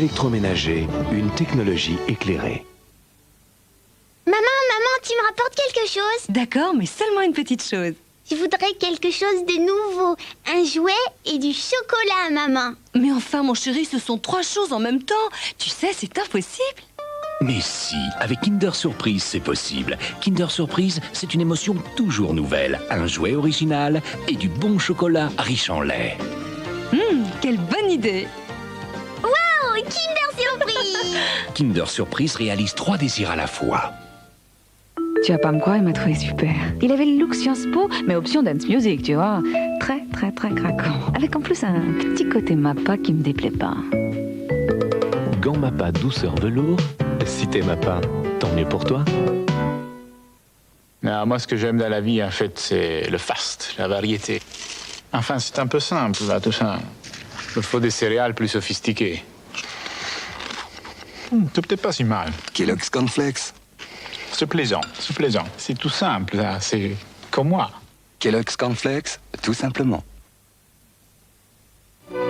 Électroménager, une technologie éclairée. Maman, tu me rapportes quelque chose? D'accord, mais seulement une petite chose. Je voudrais quelque chose de nouveau. Un jouet et du chocolat, maman. Mais enfin, mon chéri, ce sont 3 choses en même temps. Tu sais, c'est impossible. Mais si, avec Kinder Surprise, c'est possible. Kinder Surprise, c'est une émotion toujours nouvelle. Un jouet original et du bon chocolat riche en lait. Quelle bonne idée. Oh, Kinder Surprise! Kinder Surprise réalise 3 désirs à la fois. Tu vas pas me croire, il m'a trouvé super. Il avait le look Sciences Po, mais option dance music, tu vois. Très, très, très craquant. Avec en plus un petit côté Mappa qui me déplaît pas. Gants Mappa douceur velours. Si t'es Mappa, tant mieux pour toi. Non, moi, ce que j'aime dans la vie, en fait, c'est le fast, la variété. Enfin, c'est un peu simple, là, tout ça. Il faut des céréales plus sophistiquées. C'est peut-être pas si mal. Kellogg's Cornflakes. C'est plaisant, c'est plaisant. C'est tout simple, là. C'est comme moi. Kellogg's Cornflakes, tout simplement.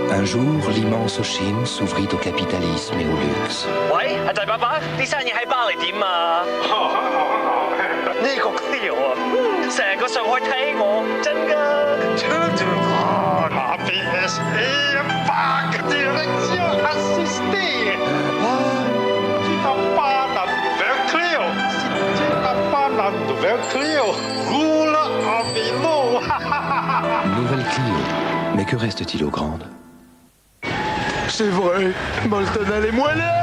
Un jour, l'immense Chine s'ouvrit au capitalisme et au luxe. 喂，阿大伯伯，啲生意喺巴黎點啊？呢個 clear 啊，成個上海睇我，真㗎。APS Park direction assistée. Tu n'as pas d'ouverture. Si tu n'as pas d'ouverture, roule en vélo. Nouvelle Clio. Mais que reste-t-il aux grandes? C'est vrai, Moltenel est moelleux.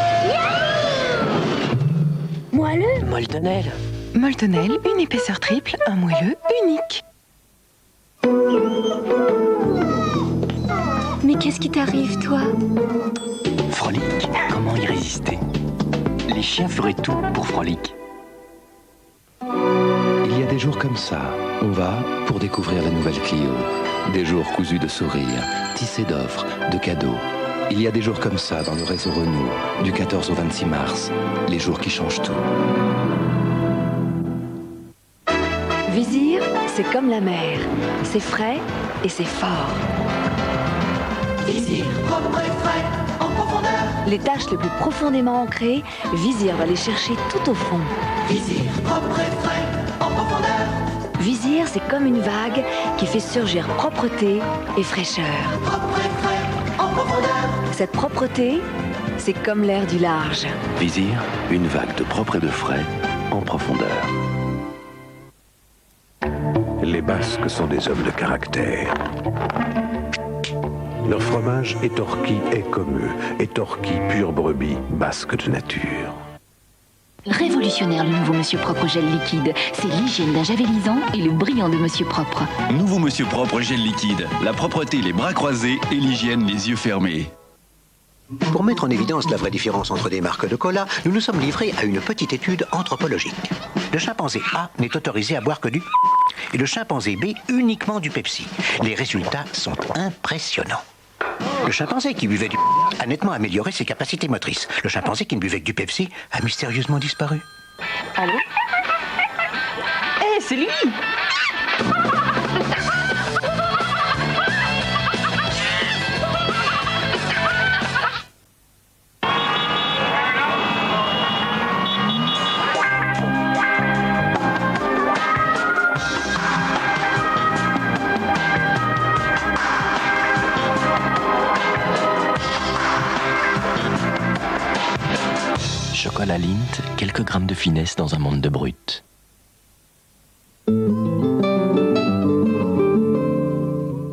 Moelleux? Moltenel. Moltenel, une épaisseur triple, un moelleux unique. Mais qu'est-ce qui t'arrive, toi? Frolic, comment y résister? Les chiens feraient tout pour Frolic. Il y a des jours comme ça. On va pour découvrir la nouvelle Clio. Des jours cousus de sourires, tissés d'offres, de cadeaux. Il y a des jours comme ça dans le réseau Renault, du 14 au 26 mars. Les jours qui changent tout. Vizir, c'est comme la mer. C'est frais et c'est fort. Vizir, propre et frais, en profondeur. Les tâches les plus profondément ancrées, Vizir va les chercher tout au fond. Vizir, propre et frais, en profondeur. Vizir, c'est comme une vague qui fait surgir propreté et fraîcheur. Propre et frais, en profondeur. Cette propreté, c'est comme l'air du large. Vizir, une vague de propre et de frais en profondeur. Les Basques sont des hommes de caractère. Leur fromage étorquis est comme eux, étorquis pure brebis, basque de nature. Révolutionnaire, le nouveau Monsieur Propre Gel Liquide. C'est l'hygiène d'un javelisant et le brillant de Monsieur Propre. Nouveau Monsieur Propre Gel Liquide. La propreté les bras croisés et l'hygiène les yeux fermés. Pour mettre en évidence la vraie différence entre des marques de cola, nous nous sommes livrés à une petite étude anthropologique. Le chimpanzé A n'est autorisé à boire que du et le chimpanzé B uniquement du Pepsi. Les résultats sont impressionnants. Le chimpanzé qui buvait du a nettement amélioré ses capacités motrices. Le chimpanzé qui ne buvait que du Pepsi a mystérieusement disparu. Allô? Hé, c'est lui! Chocolat Lindt, quelques grammes de finesse dans un monde de brut.